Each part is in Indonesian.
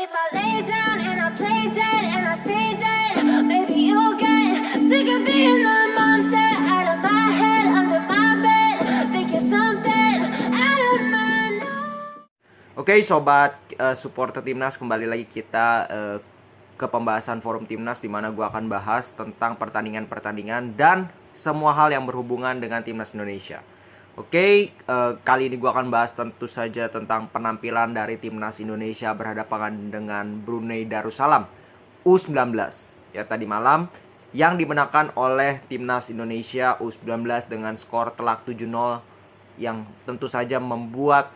if I lay down and I play dead and I stay dead, maybe you'll get sick of being the monster out of my head, under my bed. Think you're something out of my mind. Oke, sobat supporter Timnas, kembali lagi kita ke pembahasan forum Timnas, di mana gue akan bahas tentang pertandingan-pertandingan dan semua hal yang berhubungan dengan Timnas Indonesia. Oke, kali ini gue akan bahas tentu saja tentang penampilan dari Timnas Indonesia berhadapan dengan Brunei Darussalam U19 ya tadi malam, yang dimenangkan oleh Timnas Indonesia U19 dengan skor telak 7-0, yang tentu saja membuat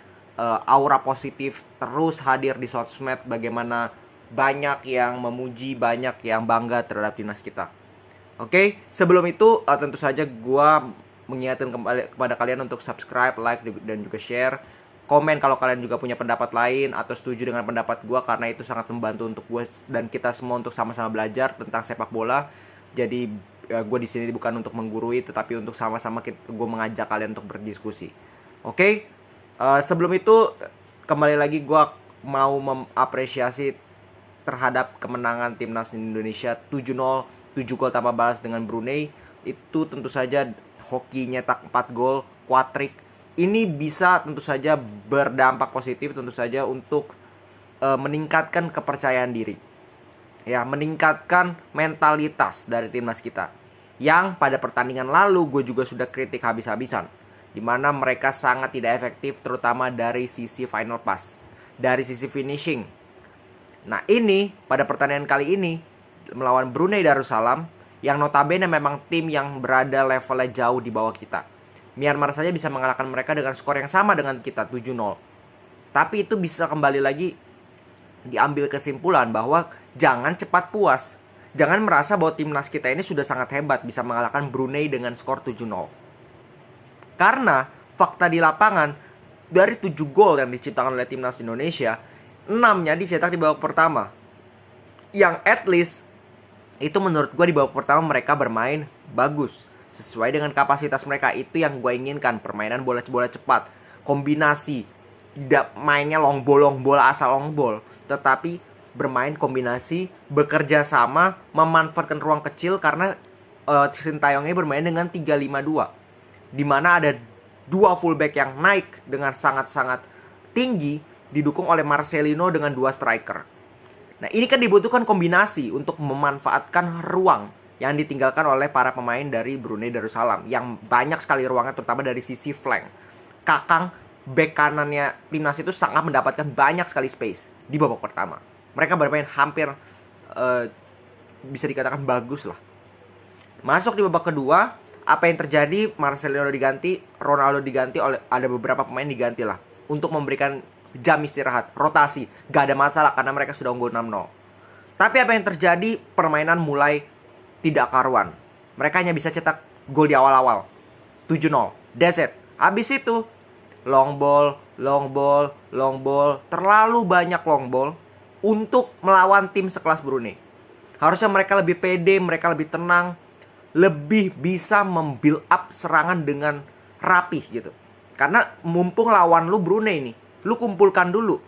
aura positif terus hadir di sosmed, bagaimana banyak yang memuji, banyak yang bangga terhadap timnas kita. Oke, sebelum itu tentu saja gue mengingatkan kembali kepada kalian untuk subscribe, like, dan juga share. Komen kalau kalian juga punya pendapat lain atau setuju dengan pendapat gue, karena itu sangat membantu untuk gue dan kita semua untuk sama-sama belajar tentang sepak bola. Jadi gue di sini bukan untuk menggurui, tetapi untuk sama-sama gue mengajak kalian untuk berdiskusi. Oke? Sebelum itu, kembali lagi gue mau mengapresiasi terhadap kemenangan Timnas Indonesia 7-0, 7 gol tanpa balas dengan Brunei. Itu tentu saja Hoki nyetak 4 gol, quadrick. Ini bisa tentu saja berdampak positif tentu saja untuk meningkatkan kepercayaan diri. Ya, meningkatkan mentalitas dari timnas kita. Yang pada pertandingan lalu gue juga sudah kritik habis-habisan, di mana mereka sangat tidak efektif, terutama dari sisi final pass, dari sisi finishing. Nah, ini pada pertandingan kali ini melawan Brunei Darussalam, yang notabene memang tim yang berada levelnya jauh di bawah kita. Myanmar saja bisa mengalahkan mereka dengan skor yang sama dengan kita, 7-0. Tapi itu bisa kembali lagi diambil kesimpulan bahwa jangan cepat puas. Jangan merasa bahwa timnas kita ini sudah sangat hebat bisa mengalahkan Brunei dengan skor 7-0. Karena fakta di lapangan, dari 7 gol yang diciptakan oleh timnas Indonesia, 6-nya dicetak di babak pertama. Yang at least itu menurut gue di babak pertama mereka bermain bagus, sesuai dengan kapasitas mereka. Itu yang gue inginkan, permainan bola cepat, kombinasi, tidak mainnya long ball asal long ball, tetapi bermain kombinasi, bekerja sama, memanfaatkan ruang kecil. Karena Sintayongnya bermain dengan 3-5-2, di mana ada 2 fullback yang naik dengan sangat-sangat tinggi, didukung oleh Marcelino dengan 2 striker. Nah, ini kan dibutuhkan kombinasi untuk memanfaatkan ruang yang ditinggalkan oleh para pemain dari Brunei Darussalam, yang banyak sekali ruangnya, terutama dari sisi flank. Kakang, bek kanannya timnas itu sangat mendapatkan banyak sekali space di babak pertama. Mereka bermain hampir bisa dikatakan bagus lah. Masuk di babak kedua, apa yang terjadi? Marcelino diganti, Ronaldo diganti, oleh ada beberapa pemain diganti lah untuk memberikan jam istirahat, rotasi. Gak ada masalah karena mereka sudah unggul 6-0. Tapi apa yang terjadi? Permainan mulai tidak karuan. Mereka hanya bisa cetak gol di awal-awal, 7-0, that's it. Habis itu long ball. Terlalu banyak long ball untuk melawan tim sekelas Brunei. Harusnya mereka lebih pede, mereka lebih tenang, lebih bisa membuild up serangan dengan rapih gitu. Karena mumpung lawan lu Brunei nih, lu kumpulkan dulu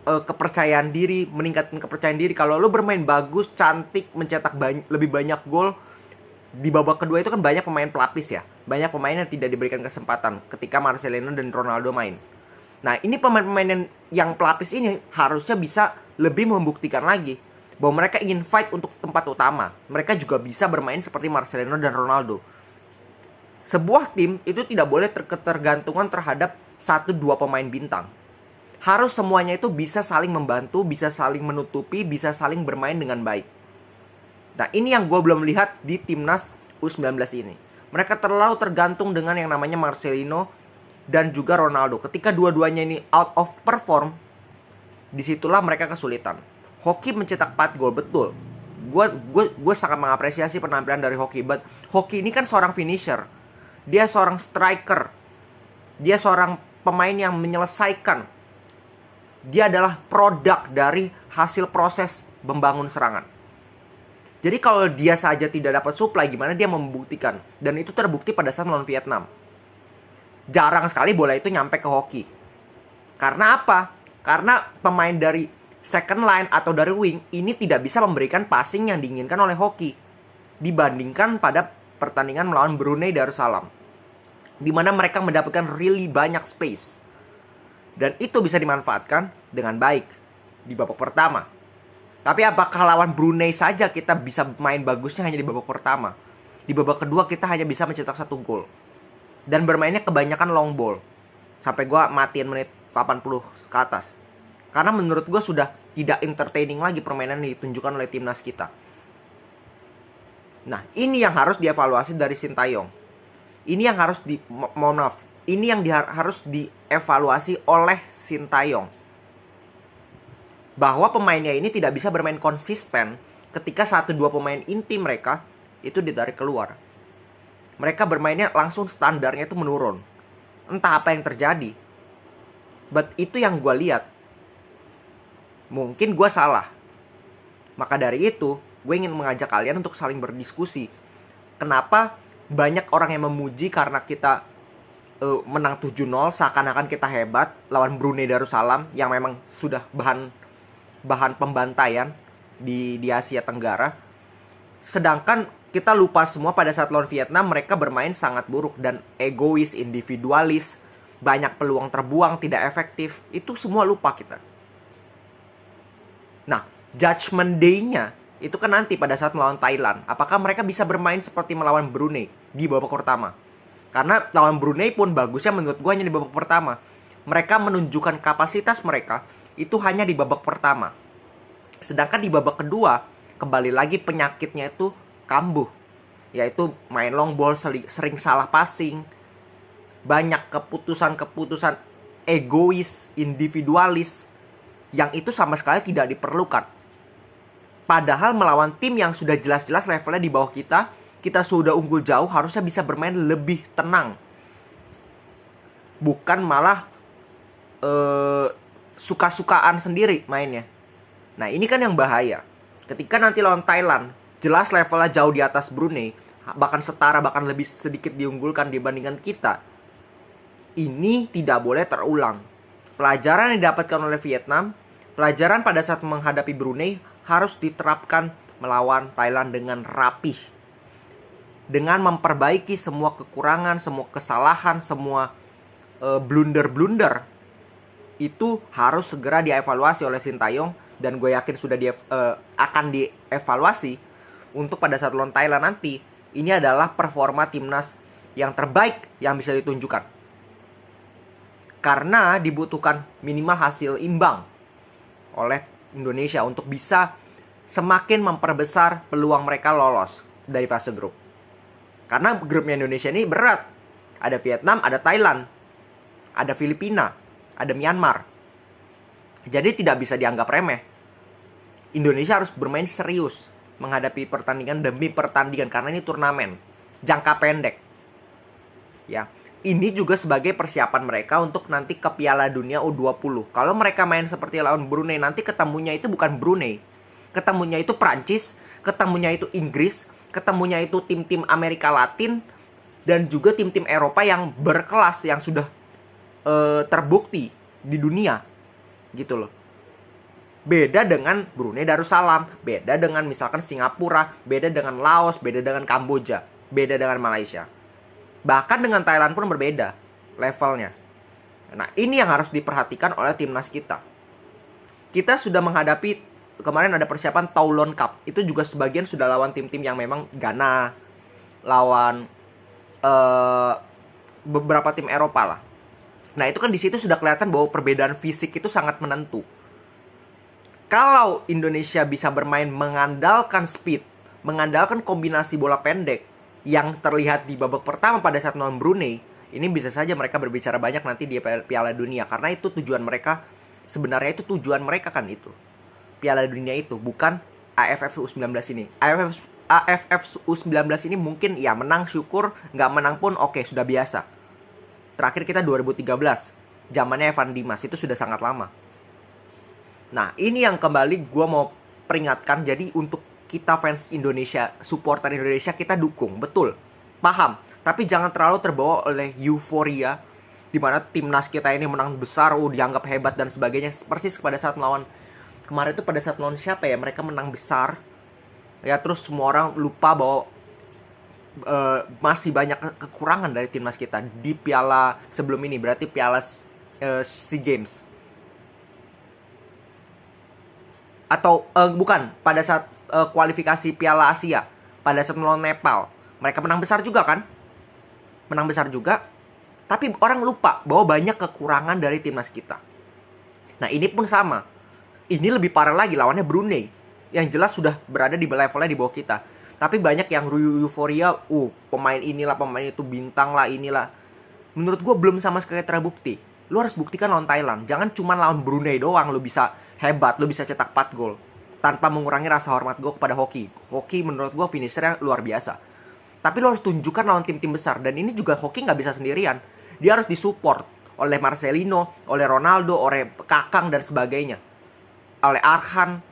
kepercayaan diri, meningkatkan kepercayaan diri. Kalau lu bermain bagus, cantik, mencetak lebih banyak gol, di babak kedua itu kan banyak pemain pelapis ya. Banyak pemain yang tidak diberikan kesempatan ketika Marcelino dan Ronaldo main. Nah, ini pemain-pemain yang pelapis ini harusnya bisa lebih membuktikan lagi bahwa mereka ingin fight untuk tempat utama. Mereka juga bisa bermain seperti Marcelino dan Ronaldo. Sebuah tim itu tidak boleh ketergantungan terhadap 1-2 pemain bintang. Harus semuanya itu bisa saling membantu, bisa saling menutupi, bisa saling bermain dengan baik. Nah, ini yang gue belum lihat di timnas U19 ini. Mereka terlalu tergantung dengan yang namanya Marcelino dan juga Ronaldo. Ketika dua-duanya ini out of perform, disitulah mereka kesulitan. Hoki mencetak 4 gol, betul. Gue sangat mengapresiasi penampilan dari Hoki. But Hoki ini kan seorang finisher. Dia seorang striker. Dia seorang pemain yang menyelesaikan. Dia adalah produk dari hasil proses membangun serangan. Jadi kalau dia saja tidak dapat supply, gimana dia membuktikan? Dan itu terbukti pada saat melawan Vietnam. Jarang sekali bola itu nyampe ke Hoki. Karena apa? Karena pemain dari second line atau dari wing ini tidak bisa memberikan passing yang diinginkan oleh Hoki dibandingkan pada pertandingan melawan Brunei Darussalam, di mana mereka mendapatkan really banyak space. Dan itu bisa dimanfaatkan dengan baik di babak pertama. Tapi apakah lawan Brunei saja kita bisa main bagusnya hanya di babak pertama? Di babak kedua kita hanya bisa mencetak 1 gol. Dan bermainnya kebanyakan long ball. Sampai gue matiin menit 80 ke atas. Karena menurut gue sudah tidak entertaining lagi permainan yang ditunjukkan oleh timnas kita. Nah, ini yang harus dievaluasi dari Sintayong. Ini yang harus harus dievaluasi oleh Sintayong. Bahwa pemainnya ini tidak bisa bermain konsisten ketika 1-2 pemain inti mereka itu ditarik keluar. Mereka bermainnya langsung standarnya itu menurun. Entah apa yang terjadi. But itu yang gue lihat. Mungkin gue salah. Maka dari itu, gue ingin mengajak kalian untuk saling berdiskusi. Kenapa banyak orang yang memuji karena kita menang 7-0 seakan-akan kita hebat lawan Brunei Darussalam yang memang sudah bahan pembantaian di Asia Tenggara. Sedangkan kita lupa semua pada saat lawan Vietnam mereka bermain sangat buruk dan egois, individualis, banyak peluang terbuang, tidak efektif. Itu semua lupa kita. Nah, judgment day-nya itu kan nanti pada saat melawan Thailand. Apakah mereka bisa bermain seperti melawan Brunei di babak pertama? Karena lawan Brunei pun bagusnya menurut gue hanya di babak pertama. Mereka menunjukkan kapasitas mereka itu hanya di babak pertama. Sedangkan di babak kedua, kembali lagi penyakitnya itu kambuh. Yaitu main long ball, sering salah passing. Banyak keputusan-keputusan egois, individualis. Yang itu sama sekali tidak diperlukan. Padahal melawan tim yang sudah jelas-jelas levelnya di bawah kita sudah unggul jauh, harusnya bisa bermain lebih tenang. Bukan malah suka-sukaan sendiri mainnya. Nah, ini kan yang bahaya. Ketika nanti lawan Thailand, jelas levelnya jauh di atas Brunei, bahkan setara, bahkan lebih sedikit diunggulkan dibandingkan kita. Ini tidak boleh terulang. Pelajaran yang didapatkan oleh Vietnam, pelajaran pada saat menghadapi Brunei harus diterapkan melawan Thailand dengan rapih. Dengan memperbaiki semua kekurangan, semua kesalahan, semua blunder-blunder. Itu harus segera dievaluasi oleh Sintayong. Dan gue yakin sudah akan dievaluasi untuk pada saat lawan Thailand nanti. Ini adalah performa timnas yang terbaik yang bisa ditunjukkan. Karena dibutuhkan minimal hasil imbang oleh Indonesia untuk bisa semakin memperbesar peluang mereka lolos dari fase grup. Karena grupnya Indonesia ini berat. Ada Vietnam, ada Thailand, ada Filipina, ada Myanmar. Jadi tidak bisa dianggap remeh. Indonesia harus bermain serius menghadapi pertandingan demi pertandingan karena ini turnamen jangka pendek. Ya. Ini juga sebagai persiapan mereka untuk nanti ke Piala Dunia U20. Kalau mereka main seperti lawan Brunei, nanti ketemunya itu bukan Brunei. Ketemunya itu Prancis, ketemunya itu Inggris, ketemunya itu tim-tim Amerika Latin, dan juga tim-tim Eropa yang berkelas, yang sudah terbukti di dunia. Gitu loh. Beda dengan Brunei Darussalam, beda dengan misalkan Singapura, beda dengan Laos, beda dengan Kamboja, beda dengan Malaysia. Bahkan dengan Thailand pun berbeda levelnya. Nah, ini yang harus diperhatikan oleh timnas kita. Kita sudah menghadapi, kemarin ada persiapan Toulon Cup. Itu juga sebagian sudah lawan tim-tim yang memang Ghana, lawan beberapa tim Eropa lah. Nah, itu kan di situ sudah kelihatan bahwa perbedaan fisik itu sangat menentu. Kalau Indonesia bisa bermain mengandalkan speed, mengandalkan kombinasi bola pendek, yang terlihat di babak pertama pada saat melawan Brunei, ini bisa saja mereka berbicara banyak nanti di Piala Dunia. Karena itu tujuan mereka, sebenarnya itu tujuan mereka kan itu. Piala Dunia itu, bukan AFF U19 ini. AFF U19 ini mungkin ya menang syukur, nggak menang pun oke, sudah biasa. Terakhir kita 2013, zamannya Evan Dimas, itu sudah sangat lama. Nah, ini yang kembali gue mau peringatkan, jadi untuk kita fans Indonesia, supporter Indonesia, kita dukung, betul, paham. Tapi jangan terlalu terbawa oleh euforia di mana timnas kita ini menang besar, dianggap hebat dan sebagainya. Persis pada saat melawan kemarin tuh pada saat lawan siapa ya, mereka menang besar ya, terus semua orang lupa bahwa masih banyak kekurangan dari timnas kita di piala sebelum ini, berarti piala SEA Games atau bukan, pada saat kualifikasi Piala Asia pada saat melawan Nepal, mereka menang besar juga kan, menang besar juga, tapi orang lupa bahwa banyak kekurangan dari timnas kita. Nah ini pun sama, ini lebih parah lagi, lawannya Brunei yang jelas sudah berada di levelnya di bawah kita. Tapi banyak yang euforia, pemain inilah, pemain itu, bintang lah, inilah. Menurut gue belum sama sekali terbukti. Lu harus buktikan lawan Thailand. Jangan cuma lawan Brunei doang lu bisa hebat, lu bisa cetak 4 gol. Tanpa mengurangi rasa hormat gue kepada Hoki. Hoki menurut gue finishernya luar biasa. Tapi lu harus tunjukkan lawan tim-tim besar. Dan ini juga Hoki gak bisa sendirian. Dia harus disupport oleh Marcelino, oleh Ronaldo, oleh Kakang dan sebagainya. Oleh Arhan.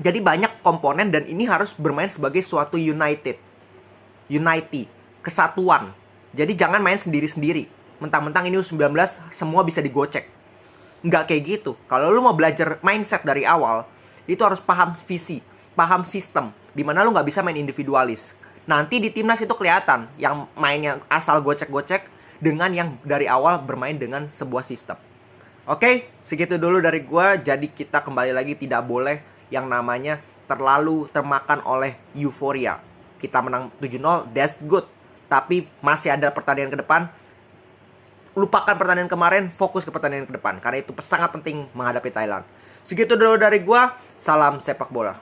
Jadi banyak komponen dan ini harus bermain sebagai suatu unity, kesatuan. Jadi jangan main sendiri-sendiri. Mentang-mentang ini U19 semua bisa digocek. Nggak kayak gitu. Kalau lu mau belajar mindset dari awal, itu harus paham visi, paham sistem. Dimana lu nggak bisa main individualis. Nanti di timnas itu kelihatan yang mainnya asal gocek-gocek dengan yang dari awal bermain dengan sebuah sistem. Oke, segitu dulu dari gua. Jadi kita kembali lagi tidak boleh yang namanya terlalu termakan oleh euforia. Kita menang 7-0, that's good. Tapi masih ada pertandingan ke depan. Lupakan pertandingan kemarin, fokus ke pertandingan ke depan. Karena itu sangat penting menghadapi Thailand. Segitu dulu dari gua, salam sepak bola.